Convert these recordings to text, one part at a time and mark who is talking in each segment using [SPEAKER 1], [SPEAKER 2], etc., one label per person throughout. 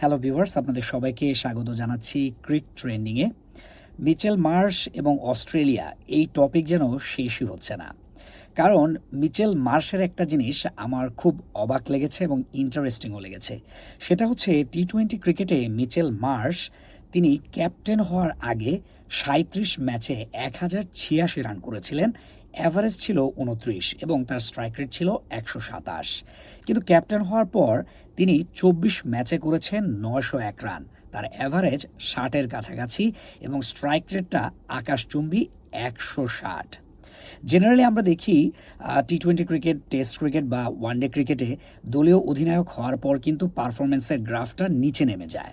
[SPEAKER 1] Hello viewers, আপনাদের সবাইকে স্বাগত জানাচ্ছি ক্রিক ট্রেন্ডিংয়ে। মিচেল মার্শ এবং অস্ট্রেলিয়া এই টপিক যেন শেষই হচ্ছে না। কারণ মিচেল মার্শের একটা জিনিস আমার খুব অবাক লেগেছে এবং ইন্টারেস্টিংও লেগেছে। সেটা হচ্ছে টি-20 ক্রিকেটে মিচেল মার্শ তিনি ক্যাপ্টেন হওয়ার আগে ৩৭ ম্যাচে ১,০৮৬ রান করেছিলেন। অ্যাভারেজ ছিল ২৯ এবং তার স্ট্রাইক রেট ছিল ১২৭। কিন্তু ক্যাপ্টেন হওয়ার পর তিনি ২৪ ম্যাচে করেছেন ৯০১ রান, তার অ্যাভারেজ ৬০-এর কাছাকাছি এবং স্ট্রাইক রেটটা আকাশচুম্বী ১৬০। জেনারেলি আমরা দেখি টি-20 ক্রিকেট, টেস্ট ক্রিকেট বা ওয়ানডে ক্রিকেটে দলীয় অধিনায়ক হওয়ার পর কিন্তু পারফরমেন্সের গ্রাফটা নিচে নেমে যায়।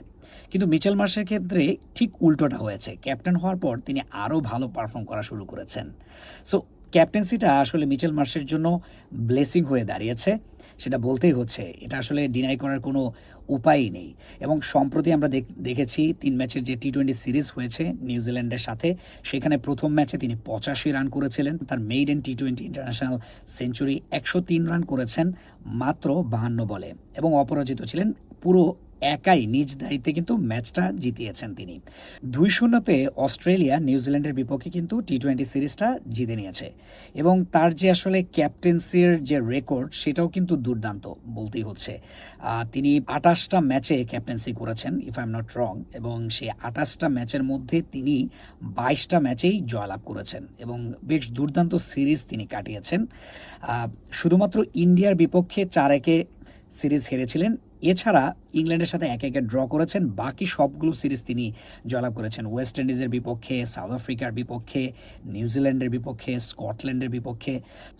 [SPEAKER 1] কিন্তু মিচেল মার্শের ক্ষেত্রে ঠিক উল্টোটা হয়েছে। ক্যাপ্টেন হওয়ার পর তিনি আরও ভালো পারফর্ম করা শুরু করেছেন। সো ক্যাপ্টেন্সিটা আসলে মিচেল মার্শের জন্য ব্লেসিং হয়ে দাঁড়িয়েছে, সেটা বলতেই হচ্ছে। এটা আসলে ডিনাই করার কোনো উপায়ই নেই। এবং সম্প্রতি আমরা দেখেছি ৩ ম্যাচের যে টি-20 সিরিজ হয়েছে নিউজিল্যান্ডের সাথে, সেখানে প্রথম ম্যাচে তিনি ৮৫ রান করেছিলেন। তার মেইডেন টি-20 ইন্টারন্যাশনাল সেঞ্চুরি ১০৩ রান করেছেন মাত্র ৫২ বলে এবং অপরাজিত ছিলেন। পুরো একাই নিজ দায়িত্বে কিন্তু ম্যাচটা জিতিয়েছেন তিনি। ২-০-তে অস্ট্রেলিয়া নিউজিল্যান্ডের বিপক্ষে কিন্তু টি-20 সিরিজটা জিতে নিয়েছে এবং তার যে আসলে ক্যাপ্টেন্সির যে রেকর্ড সেটাও কিন্তু দুর্দান্ত বলতেই হচ্ছে। তিনি ২৮টা ম্যাচে ক্যাপ্টেন্সি করেছেন if I am not wrong, এবং সেই ২৮টা ম্যাচের মধ্যে তিনি ২২টা ম্যাচেই জয়লাভ করেছেন এবং বেশ দুর্দান্ত সিরিজ তিনি কাটিয়েছেন। শুধুমাত্র ইন্ডিয়ার বিপক্ষে ৪-১-এ সিরিজ হেরেছিলেন। এছাড়া ইংল্যান্ডের সাথে ১-১-এ ড্র করেছেন, বাকি সবগুলো সিরিজ তিনি জয়লাভ করেছেন। ওয়েস্ট ইন্ডিজের বিপক্ষে, সাউথ আফ্রিকার বিপক্ষে, নিউজিল্যান্ডের বিপক্ষে, স্কটল্যান্ডের বিপক্ষে।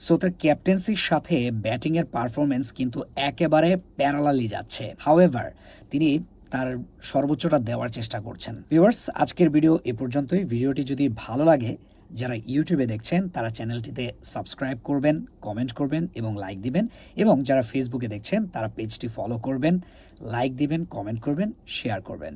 [SPEAKER 1] সো তার ক্যাপ্টেন্সির সাথে ব্যাটিংয়ের পারফরমেন্স কিন্তু একেবারে প্যারালালি যাচ্ছে। হাউএভার তিনি তার সর্বোচ্চটা দেওয়ার চেষ্টা করছেন। ভিউয়ার্স, আজকের ভিডিও এ পর্যন্তই। ভিডিওটি যদি ভালো লাগে, যারা ইউটিউবে দেখছেন তারা চ্যানেলটিতে সাবস্ক্রাইব করবেন, কমেন্ট করবেন এবং লাইক দিবেন, এবং যারা ফেসবুকে দেখছেন তারা পেজটি ফলো করবেন, লাইক দিবেন, কমেন্ট করবেন, শেয়ার করবেন।